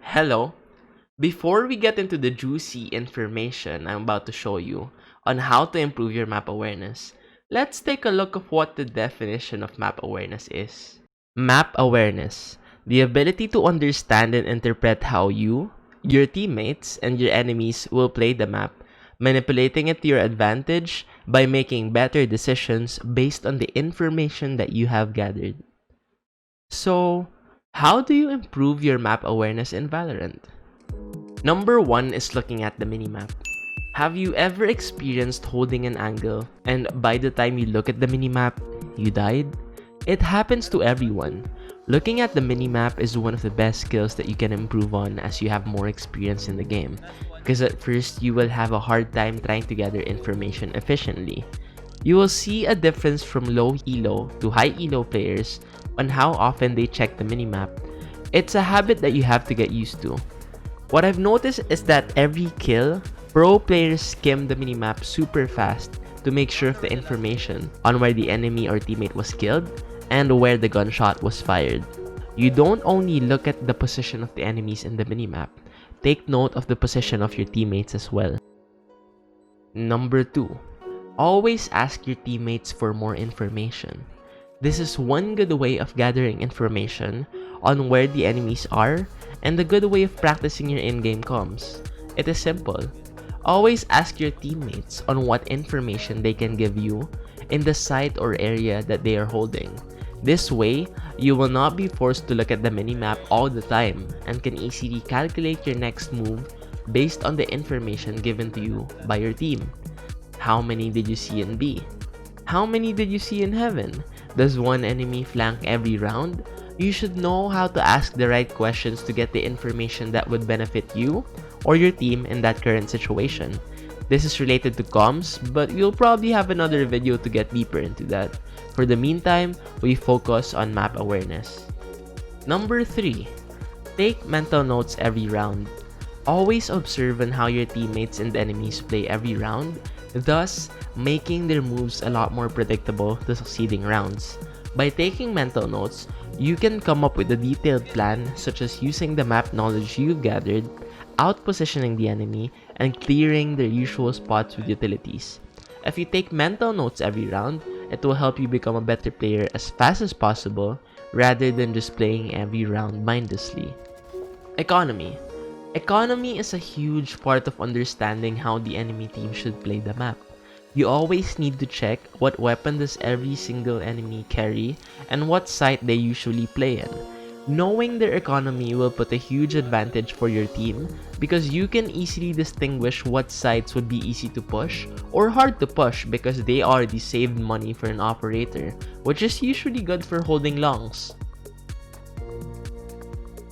Hello. Before we get into the juicy information I'm about to show you on how to improve your map awareness, let's take a look at what the definition of map awareness is. Map awareness, the ability to understand and interpret how you, your teammates, and your enemies will play the map, manipulating it to your advantage by making better decisions based on the information that you have gathered. So, how do you improve your map awareness in Valorant? Number 1 is looking at the minimap. Have you ever experienced holding an angle and by the time you look at the minimap, you died? It happens to everyone. Looking at the minimap is one of the best skills that you can improve on as you have more experience in the game, because at first you will have a hard time trying to gather information efficiently. You will see a difference from low elo to high elo players on how often they check the minimap. It's a habit that you have to get used to. What I've noticed is that every kill, pro players skim the minimap super fast to make sure of the information on where the enemy or teammate was killed and where the gunshot was fired. You don't only look at the position of the enemies in the minimap, take note of the position of your teammates as well. Number 2. Always ask your teammates for more information. This is one good way of gathering information on where the enemies are and a good way of practicing your in-game comms. It is simple. Always ask your teammates on what information they can give you in the site or area that they are holding. This way, you will not be forced to look at the minimap all the time and can easily calculate your next move based on the information given to you by your team. How many did you see in B? How many did you see in Heaven? Does one enemy flank every round? You should know how to ask the right questions to get the information that would benefit you or your team in that current situation. This is related to comms, but we'll probably have another video to get deeper into that. For the meantime, we focus on map awareness. Number 3. Take mental notes every round. Always observe on how your teammates and enemies play every round, thus making their moves a lot more predictable to succeeding rounds. By taking mental notes, you can come up with a detailed plan such as using the map knowledge you've gathered, out-positioning the enemy, and clearing their usual spots with utilities. If you take mental notes every round, it will help you become a better player as fast as possible rather than just playing every round mindlessly. Economy. Economy is a huge part of understanding how the enemy team should play the map. You always need to check what weapon does every single enemy carry and what site they usually play in. Knowing their economy will put a huge advantage for your team because you can easily distinguish what sites would be easy to push or hard to push because they already saved money for an operator, which is usually good for holding longs.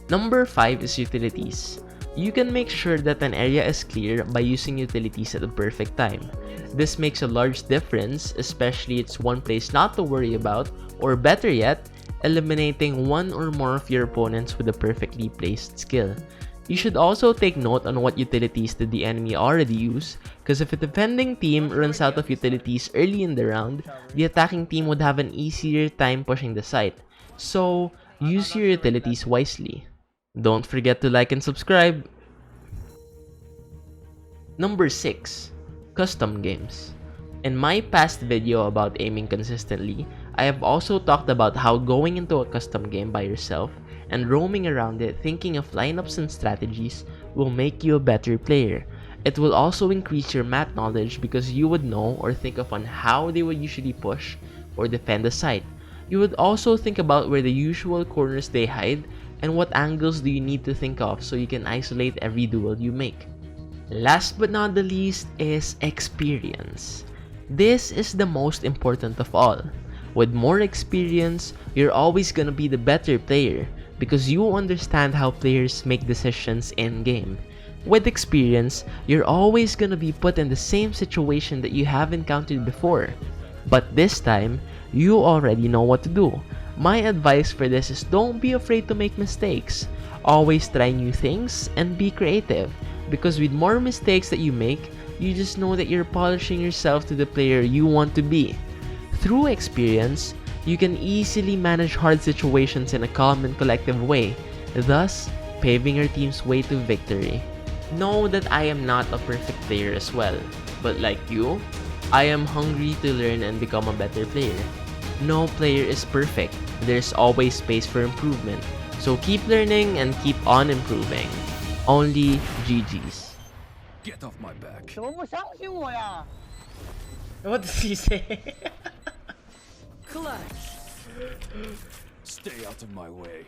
Number 5 is utilities. You can make sure that an area is clear by using utilities at the perfect time. This makes a large difference, especially it's one place not to worry about, or better yet, eliminating one or more of your opponents with a perfectly placed skill. You should also take note on what utilities did the enemy already use, because if a defending team runs out of utilities early in the round, the attacking team would have an easier time pushing the site. So, use your utilities wisely. Don't forget to like and subscribe. Number 6. Custom games. In my past video about aiming consistently, I have also talked about how going into a custom game by yourself and roaming around it thinking of lineups and strategies will make you a better player. It will also increase your map knowledge because you would know or think of on how they would usually push or defend the site. You would also think about where the usual corners they hide and what angles do you need to think of so you can isolate every duel you make. Last but not the least is experience. This is the most important of all. With more experience, you're always gonna be the better player because you understand how players make decisions in-game. With experience, you're always gonna be put in the same situation that you have encountered before. But this time, you already know what to do. My advice for this is don't be afraid to make mistakes. Always try new things and be creative because with more mistakes that you make, you just know that you're polishing yourself to the player you want to be. Through experience, you can easily manage hard situations in a calm and collective way, thus paving your team's way to victory. Know that I am not a perfect player as well, but like you, I am hungry to learn and become a better player. No player is perfect. There's always space for improvement. So keep learning and keep on improving. Only GG's. Get off my back. 怎么不相信我呀？ What does he say? Stay out of my way.